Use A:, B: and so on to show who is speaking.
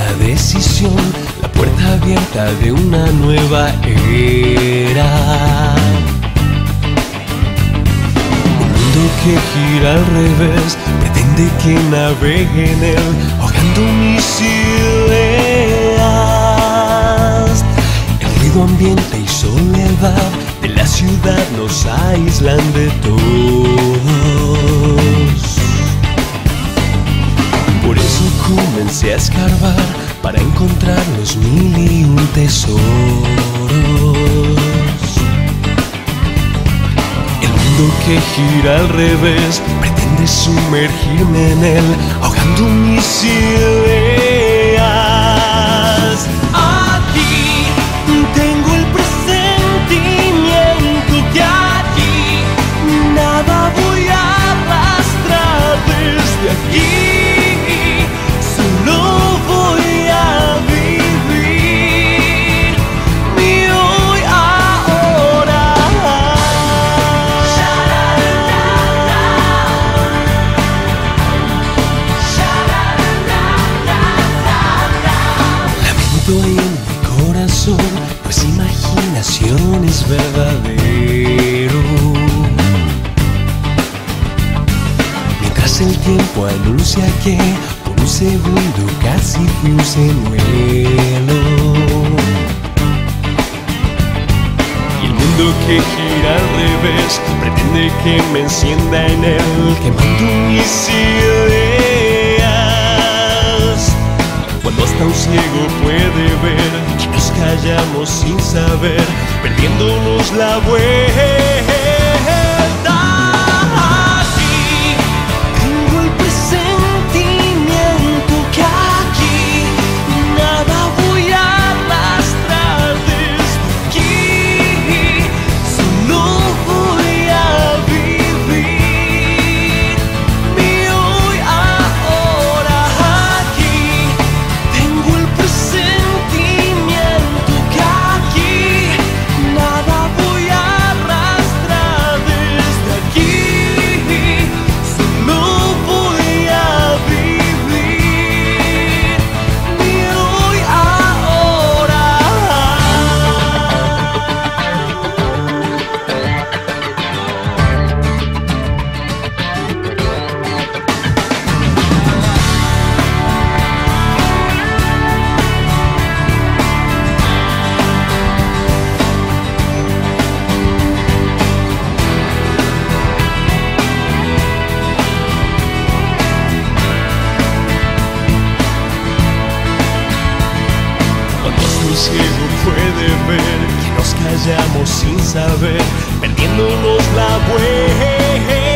A: la decisión, la puerta abierta de una nueva era. Un mundo que gira al revés, pretende que navegue en él, ahogando mis ideas. El ruido ambiente y soledad de la ciudad nos aíslan de todos. Por eso comencé a escarbar para encontrar los 1001 tesoros. El mundo que gira al revés pretende sumergirme en él, ahogando mis ideas. Aquí tengo el presentimiento que aquí nada voy a arrastrar desde aquí. En mi corazón, pues imaginación es verdadero. Mientras el tiempo anuncia que por un segundo casi fui un señuelo. Y el mundo que gira al revés pretende que me encienda en él, quemando mis ideas. Cuando hasta un ciego puede ver que nos callamos sin saber, perdiéndonos la vuelta. Aquí tengo el presentimiento que aquí nada voy a arrastrar desde aquí. Solo voy a vivir mi hoy ahora. Aquí tengo el presentimiento que aquí nada voy a arrastrar desde aquí. Solo voy a vivir mi hoy ahora. Cuando un ciego puede ver que nos callamos sin saber, perdiéndonos la vuelta.